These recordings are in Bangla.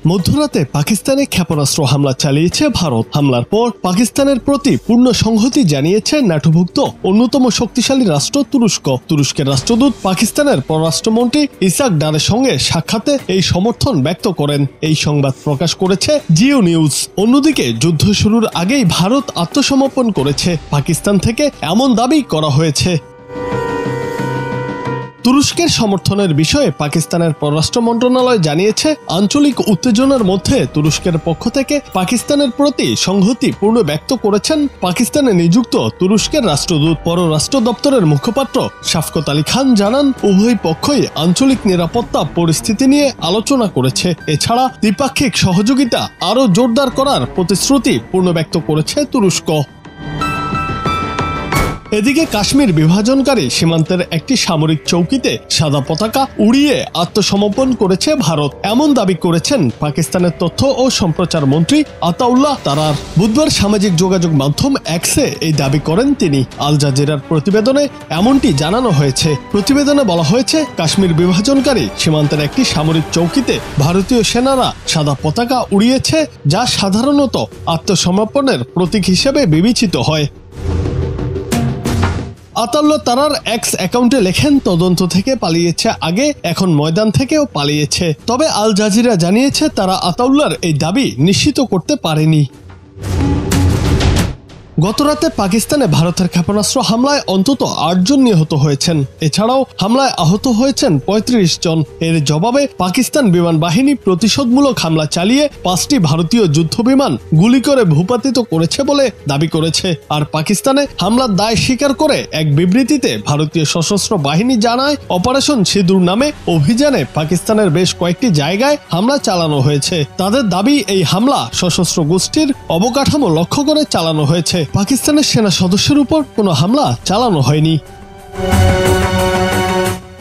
মধ্যরাতে পাকিস্তানে ক্ষেপণাস্ত্র হামলা চালিয়েছে ভারত। হামলার পর পাকিস্তানের প্রতি পূর্ণ সংহতি জানিয়েছে ন্যাটোভুক্ত অন্যতম শক্তিশালী রাষ্ট্র তুরস্ক। তুরস্কের রাষ্ট্রদূত পাকিস্তানের পররাষ্ট্রমন্ত্রী ইসাক ডারের সঙ্গে সাক্ষাতে এই সমর্থন ব্যক্ত করেন। এই সংবাদ প্রকাশ করেছে জিও নিউজ। অন্যদিকে যুদ্ধ শুরুর আগেই ভারত আত্মসমর্পণ করেছে, পাকিস্তান থেকে এমন দাবি করা হয়েছে। তুরস্কের সমর্থনের বিষয়ে পাকিস্তানের পররাষ্ট্র মন্ত্রণালয় জানিয়েছে, আঞ্চলিক উত্তেজনার মধ্যে তুরস্কের পক্ষ থেকে পাকিস্তানের প্রতি সংহতি পূর্ণ ব্যক্ত করেছেন পাকিস্তানে নিযুক্ত তুরস্কের রাষ্ট্রদূত। পররাষ্ট্র দপ্তরের মুখপাত্র শাফকত আলী খান জানান, উভয় পক্ষই আঞ্চলিক নিরাপত্তা পরিস্থিতি নিয়ে আলোচনা করেছে। এছাড়া দ্বিপাক্ষিক সহযোগিতা আরও জোরদার করার প্রতিশ্রুতি পূর্ণ ব্যক্ত করেছে তুরস্ক। এদিকে কাশ্মীর বিভাজনকারী সীমান্তের একটি সামরিক চৌকিতে সাদা পতাকা উড়িয়ে আত্মসমর্পণ করেছে ভারত, এমন দাবি করেছেন পাকিস্তানের তথ্য ও সম্প্রচার মন্ত্রী আতাউল্লাহ তারার। বুধবার সামাজিক যোগাযোগ মাধ্যম এক্সে এই দাবি করেন তিনি। আল জাজিরার প্রতিবেদনে এমনটি জানানো হয়েছে। প্রতিবেদনে বলা হয়েছে, কাশ্মীর বিভাজনকারী সীমান্তের একটি সামরিক চৌকিতে ভারতীয় সেনারা সাদা পতাকা উড়িয়েছে, যা সাধারণত আত্মসমর্পণের প্রতীক হিসেবে বিবেচিত হয়। আতাউল্লাহ তারার এক্স অ্যাকাউন্টে লেখেন, তদন্ত থেকে পালিয়েছে আগে, এখন ময়দান থেকেও পালিয়েছে। তবে আল জাজিরা জানিয়েছে, তারা আতাউল্লাহর এই দাবি নিশ্চিত করতে পারেনি। গতরাতে পাকিস্তানে ভারতের ক্ষেপণাস্ত্র হামলায় অন্তত 8 জন নিহত হয়েছেন। এছাড়াও হামলায় আহত হয়েছেন 35 জন। এর জবাবে পাকিস্তান বিমান বাহিনী প্রতিশোধমূলক হামলা চালিয়ে 5টি ভারতীয় যুদ্ধ বিমান গুলি করে ভূপাতিত করেছে বলে দাবি করেছে। আর পাকিস্তানে হামলার দায় স্বীকার করে এক বিবৃতিতে ভারতীয় সশস্ত্র বাহিনী জানায়, অপারেশন সিঁদুর নামে অভিযানে পাকিস্তানের বেশ কয়েকটি জায়গায় হামলা চালানো হয়েছে। তাদের দাবি, এই হামলা সশস্ত্র গোষ্ঠীর অবকাঠামো লক্ষ্য করে চালানো হয়েছে। পাকিস্তানের সেনা সদস্যের উপর কোনো হামলা চালানো হয়নি।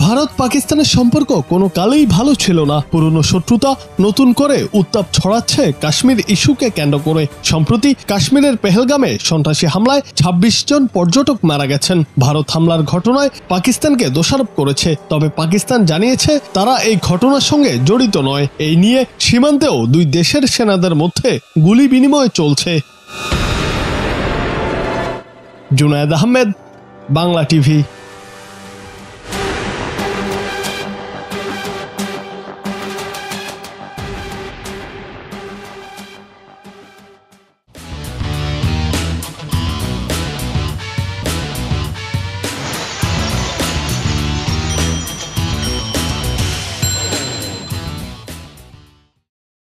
ভারত পাকিস্তানের সম্পর্ক কোনো কালেই ভালো ছিল না। পুরনো শত্রুতা নতুন করে উত্তাপ ছড়াচ্ছে কাশ্মীর ইস্যুকে কেন্দ্র করে। সম্প্রতি কাশ্মীরের পেহেলগামে সন্ত্রাসী হামলায় 26 জন পর্যটক মারা গেছেন। ভারত হামলার ঘটনায় পাকিস্তানকে দোষারোপ করেছে। তবে পাকিস্তান জানিয়েছে, তারা এই ঘটনার সঙ্গে জড়িত নয়। এই নিয়ে সীমান্তেও দুই দেশের সেনাদের মধ্যে গুলি বিনিময় চলছে। জুনায়েদ আহমেদ, বাংলা টিভি।